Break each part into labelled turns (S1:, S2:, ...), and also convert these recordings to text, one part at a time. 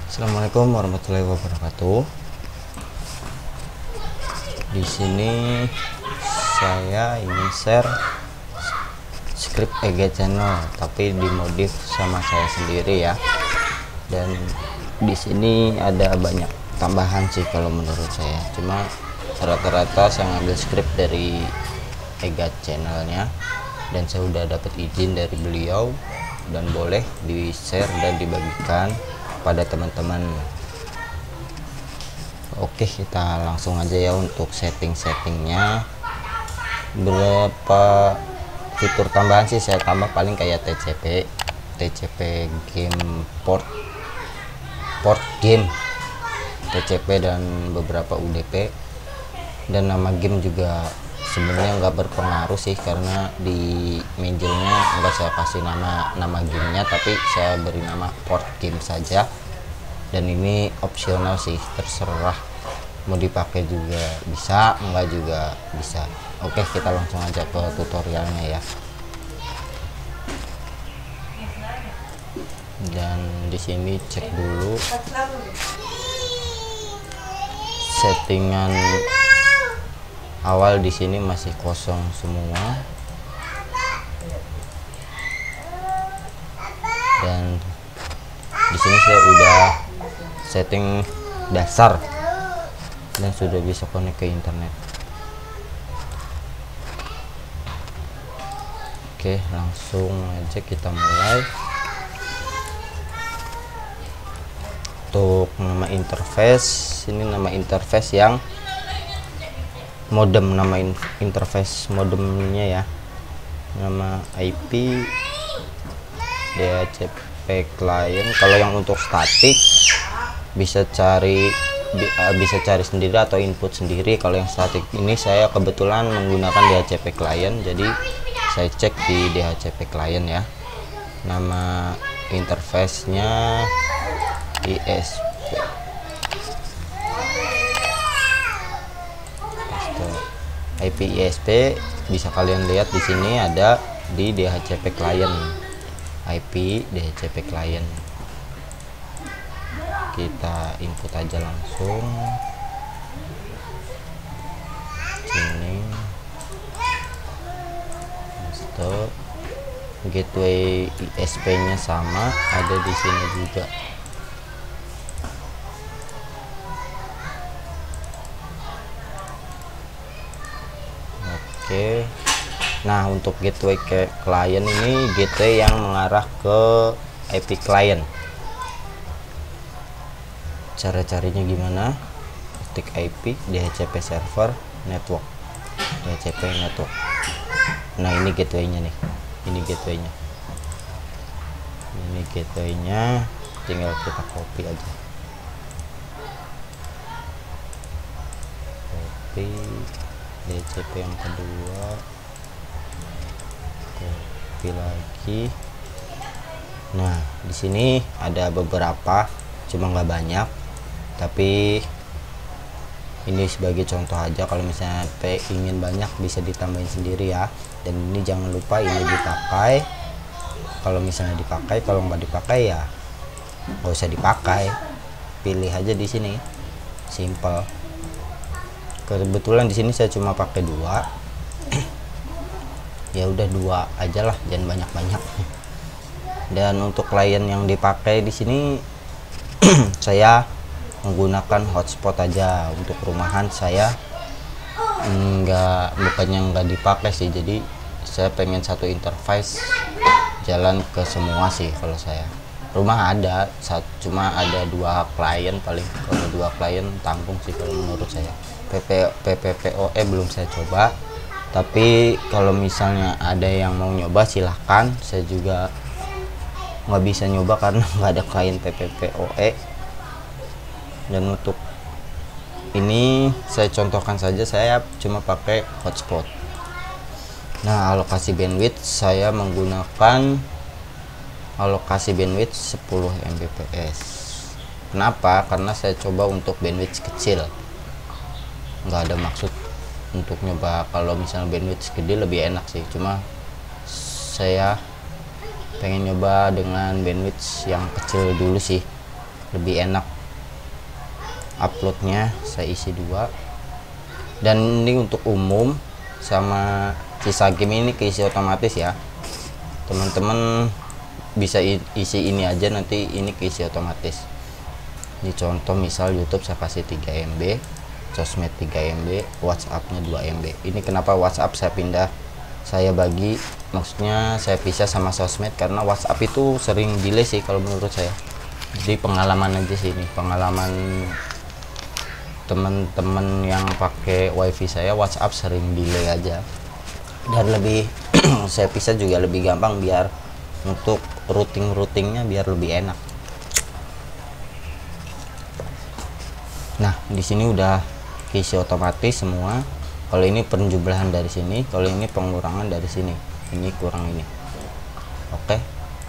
S1: Assalamualaikum warahmatullahi wabarakatuh. Di sini saya ingin share script EG channel, tapi dimodif sama saya sendiri ya. Dan di sini ada banyak tambahan sih kalau menurut saya. Cuma rata-rata saya ngambil script dari EG channelnya, dan saya udah dapat izin dari beliau dan boleh di share dan dibagikan pada teman-teman. Oke, kita langsung aja ya untuk settingnya. Berapa fitur tambahan sih saya tambah, paling kayak TCP game port game TCP dan beberapa UDP, dan nama game juga sebenarnya nggak berpengaruh sih, karena di mailnya nggak saya kasih nama gamenya, tapi saya beri nama port game saja. Dan ini opsional sih, terserah mau dipakai juga bisa, enggak juga bisa. Oke, kita langsung aja ke tutorialnya ya. Dan di sini cek dulu settingan awal, di sini masih kosong semua. Dan di sini saya udah setting dasar dan sudah bisa connect ke internet. Oke, langsung aja kita mulai. Untuk nama interface, ini nama interface yang modem, nama interface modemnya ya. Nama IP DHCP client. Kalau yang untuk statik bisa cari sendiri atau input sendiri. Kalau yang statik ini saya kebetulan menggunakan DHCP client, jadi saya cek di DHCP client ya. Nama interface-nya ISP. IP ISP bisa kalian lihat di sini ada di DHCP client. IP DHCP client. Kita input aja langsung sini. Stop. Gateway ISP-nya sama, ada di sini juga. Oke. Nah, untuk gateway ke client ini gateway yang mengarah ke IP client. Cara carinya gimana? Ketik IP DHCP server network, DHCP network. Nah, ini gateway-nya nih. Ini gateway-nya, tinggal kita copy aja. Copy DHCP yang kedua. Copy lagi. Nah, di sini ada beberapa, cuma nggak banyak. Tapi ini sebagai contoh aja, kalau misalnya ingin banyak bisa ditambahin sendiri ya. Dan ini jangan lupa ini dipakai. Kalau misalnya dipakai, kalau nggak dipakai ya nggak usah dipakai. Pilih aja di sini, simple. Kebetulan di sini saya cuma pakai 2. Ya udah 2 aja lah, jangan banyak-banyak. Dan untuk klien yang dipakai di sini saya menggunakan hotspot aja. Untuk rumahan saya bukannya nggak dipakai sih, jadi saya pengen satu interface jalan ke semua sih. Kalau saya rumah ada cuma ada 2 klien, paling kalau 2 klien tampung sih kalau menurut saya. PPPoE belum saya coba, tapi kalau misalnya ada yang mau nyoba silahkan. Saya juga nggak bisa nyoba karena nggak ada klien PPPoE. Dan untuk ini saya contohkan saja, saya cuma pakai hotspot. Nah, alokasi bandwidth saya menggunakan alokasi bandwidth 10 Mbps. Kenapa? Karena saya coba untuk bandwidth kecil, nggak ada maksud untuk nyoba kalau misalnya bandwidth gede lebih enak sih. Cuma saya pengen nyoba dengan bandwidth yang kecil dulu sih. lebih enak uploadnya. Saya isi 2, dan ini untuk umum, sama sisa game ini keisi otomatis ya teman-teman. Bisa isi ini aja, nanti ini keisi otomatis. Ini contoh misal YouTube saya kasih 3 MB, sosmed 3 MB, WhatsAppnya 2 MB. Ini kenapa WhatsApp saya bagi, maksudnya saya pisah sama sosmed karena WhatsApp itu sering delay sih kalau menurut saya. Jadi pengalaman aja sih, ini pengalaman teman-teman yang pakai wifi saya, WhatsApp sering delay aja, dan lebih saya pisah juga lebih gampang biar untuk routingnya biar lebih enak. Nah, di sini udah keisi otomatis semua. Kalau ini penjumlahan dari sini, kalau ini pengurangan dari sini, ini kurang ini. Oke,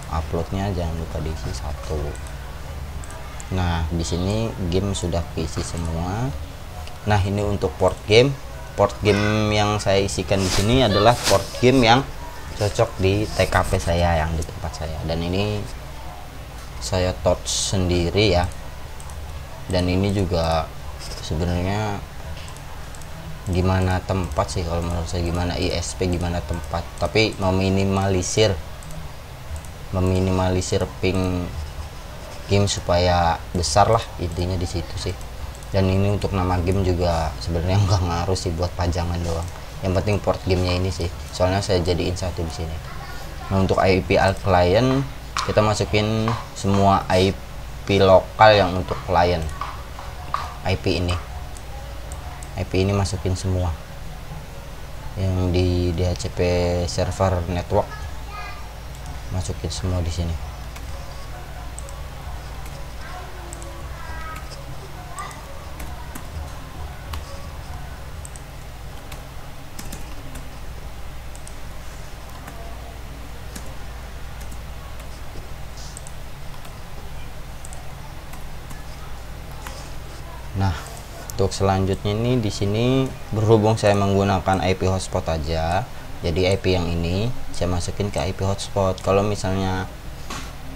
S1: uploadnya jangan lupa diisi 1. Nah, di sini game sudah keisi semua. Nah, ini untuk port game. Port game yang saya isikan di sini adalah port game yang cocok di TKP saya, yang di tempat saya. Dan ini saya touch sendiri ya. Dan ini juga sebenarnya gimana tempat sih kalau menurut saya, gimana ISP gimana tempat, tapi meminimalisir ping game supaya besar lah, intinya di situ sih. Dan ini untuk nama game juga sebenarnya nggak ngaruh sih, buat pajangan doang. Yang penting port gamenya ini sih, soalnya saya jadiin 1 di sini. Nah, untuk IP client kita masukin semua IP lokal yang untuk klien. IP ini masukin semua yang di DHCP server network, masukin semua di sini. Nah, untuk selanjutnya ini di sini berhubung saya menggunakan IP hotspot aja, jadi IP yang ini saya masukin ke IP hotspot. Kalau misalnya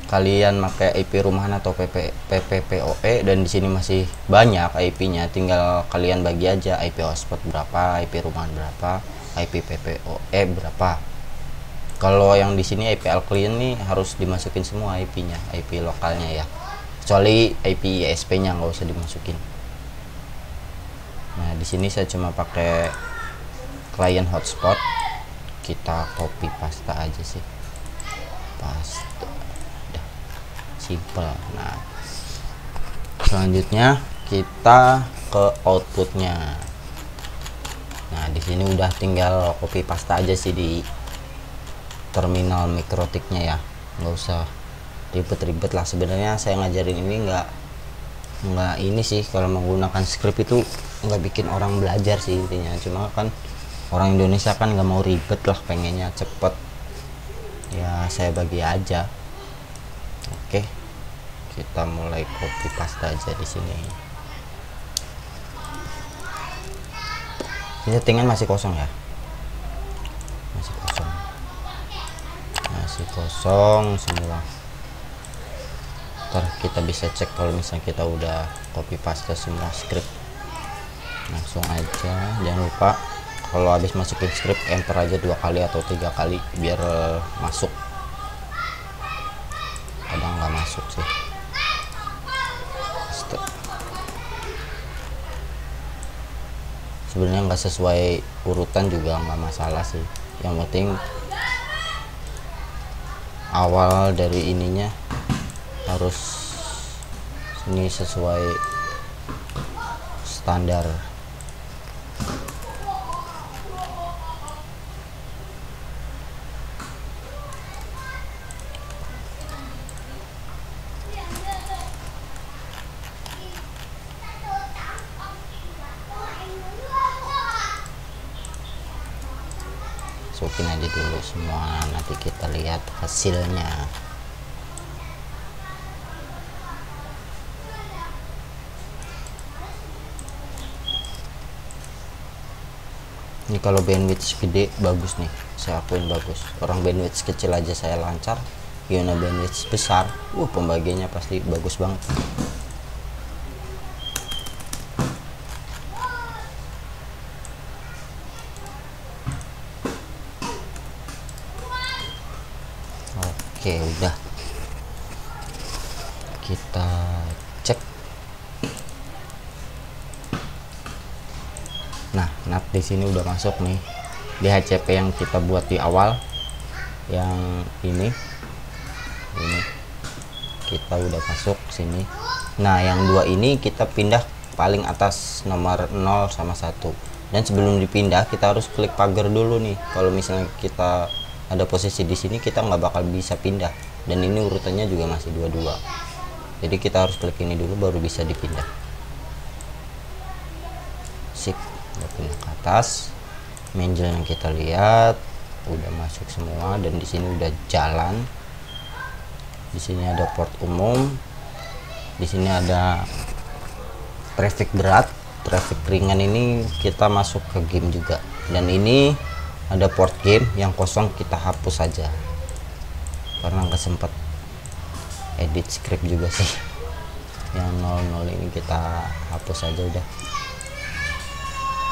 S1: kalian pakai IP rumahan atau PPPoE dan di sini masih banyak IP-nya, tinggal kalian bagi aja IP hotspot berapa, IP rumahan berapa, IP PPOE berapa. Kalau yang di sini IP client nih harus dimasukin semua IP-nya, IP lokalnya ya. Kecuali IP ISP-nya nggak usah dimasukin. Nah, di sini saya cuma pakai client hotspot, kita copy paste aja sih, paste, udah simple. Nah, selanjutnya kita ke outputnya. Nah, di sini udah tinggal copy paste aja sih di terminal mikrotiknya ya, nggak usah ribet-ribet lah. Sebenarnya saya ngajarin ini nggak ini sih, kalau menggunakan script itu nggak bikin orang belajar sih intinya. Cuma kan orang Indonesia kan nggak mau ribet lah, pengennya cepet ya, saya bagi aja. Oke, kita mulai copy paste aja di sini. Ini settingan masih kosong ya, masih kosong semua. Ntar kita bisa cek kalau misalnya kita udah copy paste semua script. Langsung aja, jangan lupa kalau habis masukin script enter aja 2 kali atau 3 kali biar masuk. Kadang nggak masuk sih. Sebenarnya nggak sesuai urutan juga nggak masalah sih, yang penting awal dari ininya harus ini sesuai standar. Masukin aja dulu semua, nanti kita lihat hasilnya. Ini kalau bandwidth gede bagus nih, saya akuin bagus. Orang bandwidth kecil aja saya lancar, gimana bandwidth besar, pembagiannya pasti bagus banget. Oke, udah. Kita cek. Nah, NAT di sini udah masuk nih. DHCP yang kita buat di awal, yang ini kita udah masuk sini. Nah, yang dua ini kita pindah paling atas, nomor 0 sama 1. Dan sebelum dipindah kita harus klik pagar dulu nih. Kalau misalnya kita ada posisi di sini, kita nggak bakal bisa pindah. Dan ini urutannya juga masih 22. Jadi kita harus klik ini dulu baru bisa dipindah. Sip, udah pindah ke atas. Menjel yang kita lihat udah masuk semua, dan di sini udah jalan. Di sini ada port umum. Di sini ada traffic berat, traffic ringan ini kita masuk ke game juga. Dan ini ada port game yang kosong, kita hapus saja karena nggak sempet edit script juga sih. Yang 00 ini kita hapus aja, udah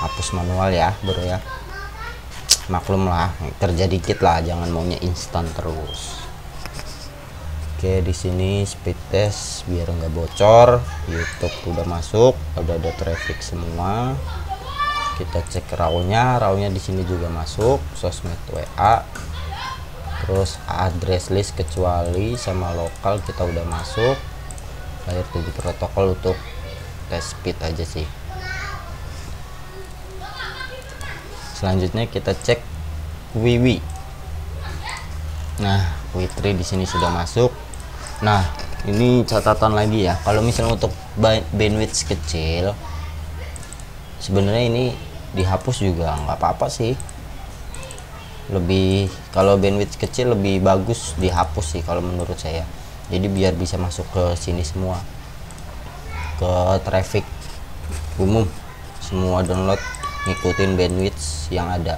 S1: hapus manual ya bro ya. Maklum lah, kerja dikit lah, jangan maunya instan terus. Oke, di sini speed test biar nggak bocor. YouTube udah masuk, udah ada traffic semua. Kita cek raw-nya di sini juga masuk, sosmed WA, terus address list kecuali sama lokal kita udah masuk. Layer 7 protokol untuk tes speed aja sih. Selanjutnya kita cek Wiwi. Nah, Wi3 di sini sudah masuk. Nah, ini catatan lagi ya, kalau misalnya untuk bandwidth kecil sebenarnya ini dihapus juga nggak apa-apa sih. Lebih, kalau bandwidth kecil lebih bagus dihapus sih kalau menurut saya. Jadi biar bisa masuk ke sini semua, ke traffic umum, semua download ngikutin bandwidth yang ada.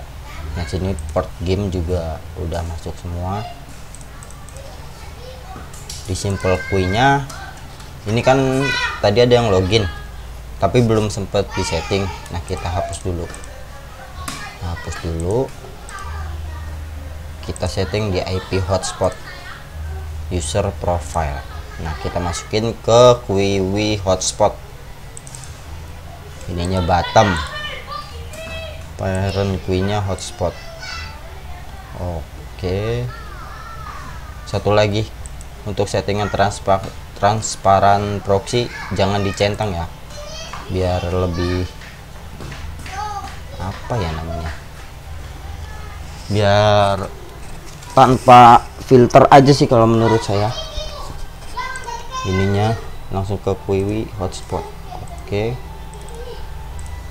S1: Nah, sini port game juga udah masuk semua. Di simple queue-nya ini kan tadi ada yang login tapi belum sempat di setting. Nah, kita hapus dulu. Hapus dulu. Kita setting di IP hotspot user profile. Nah, kita masukin ke Wiwi hotspot. Ininya bottom, parent queue-nya hotspot. Oke. Satu lagi, untuk settingan transparan proxy jangan dicentang ya, biar lebih apa ya namanya, biar tanpa filter aja sih kalau menurut saya. Ininya langsung ke Wiwi hotspot. Oke,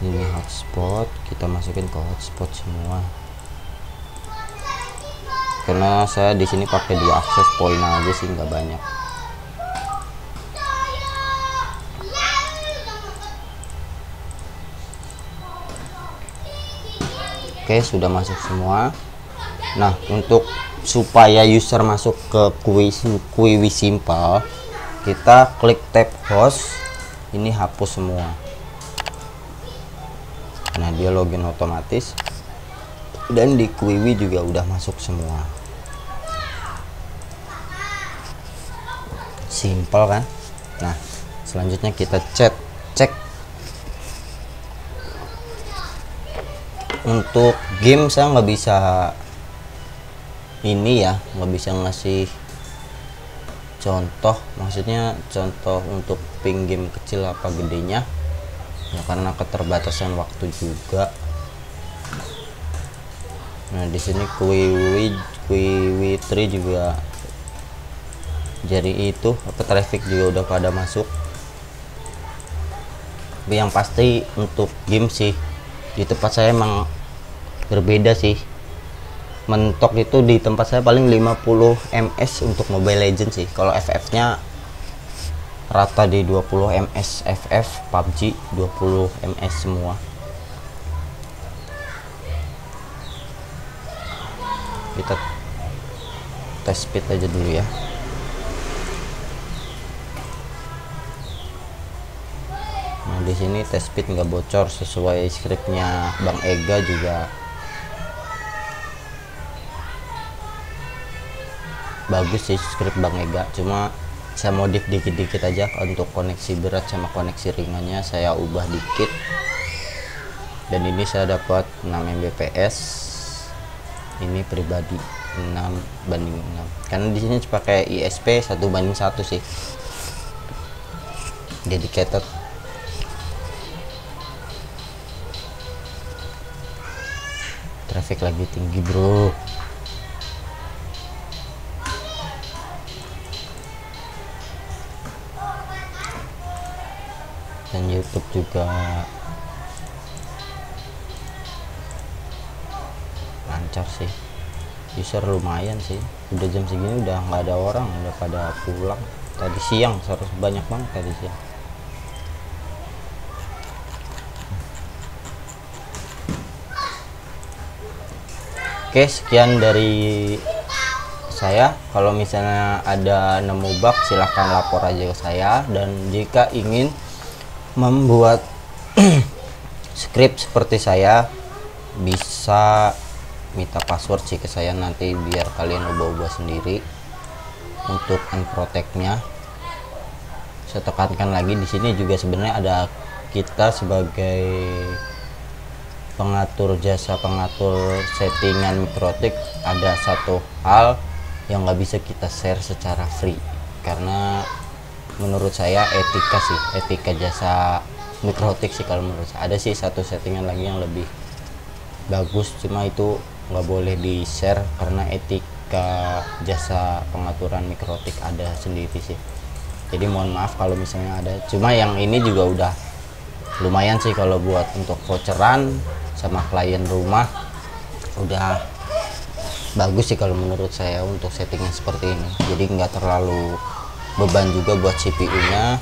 S1: ini hotspot, kita masukin ke hotspot semua. Karena saya di sini pakai di access point aja sih, nggak banyak. Oke, sudah masuk semua. Nah, untuk supaya user masuk ke Wiwi simple, kita klik tab host, ini hapus semua. Nah, dia login otomatis. Dan di Wiwi juga udah masuk semua. Simple kan? Nah, selanjutnya kita cek untuk game. Saya nggak bisa ini ya, nggak bisa ngasih contoh, maksudnya contoh untuk ping game kecil apa gedenya ya, karena keterbatasan waktu juga. Nah, di sini Wiwi3 juga jadi itu apa, traffic juga udah pada masuk. Tapi yang pasti untuk game sih di tempat saya emang berbeda sih. Mentok itu di tempat saya paling 50 ms untuk Mobile Legends sih. Kalau FF-nya rata di 20 ms, FF, PUBG 20 ms semua. Kita tes speed aja dulu ya. Nah, di sini tes speed nggak bocor sesuai scriptnya Bang Ega juga. bagus sih script Bang Ega, cuma saya modif dikit-dikit aja untuk koneksi berat sama koneksi ringannya saya ubah dikit. Dan ini saya dapat 6 Mbps, ini pribadi 6:6 karena di sini pakai ISP 1:1 sih, dedicated. Traffic lagi tinggi bro. Dan YouTube juga lancar sih, user lumayan sih. Udah jam segini udah nggak ada orang, udah pada pulang. Tadi siang harus banyak banget tadi siang. Oke, sekian dari saya. Kalau misalnya ada nemu bug silahkan lapor aja ke saya, dan jika ingin membuat script seperti saya bisa minta password sih ke saya, nanti biar kalian ubah-ubah sendiri. Untuk unprotect-nya saya tekankan lagi, di sini juga sebenarnya ada kita sebagai pengatur jasa pengatur settingan mikrotik, ada satu hal yang nggak bisa kita share secara free, karena menurut saya etika jasa mikrotik sih. Kalau menurut saya ada sih satu settingan lagi yang lebih bagus, cuma itu nggak boleh di share karena etika jasa pengaturan mikrotik ada sendiri sih. Jadi mohon maaf kalau misalnya ada, cuma yang ini juga udah lumayan sih kalau buat untuk voucheran sama klien rumah, udah bagus sih kalau menurut saya untuk settingnya seperti ini. Jadi nggak terlalu beban juga buat CPU nya,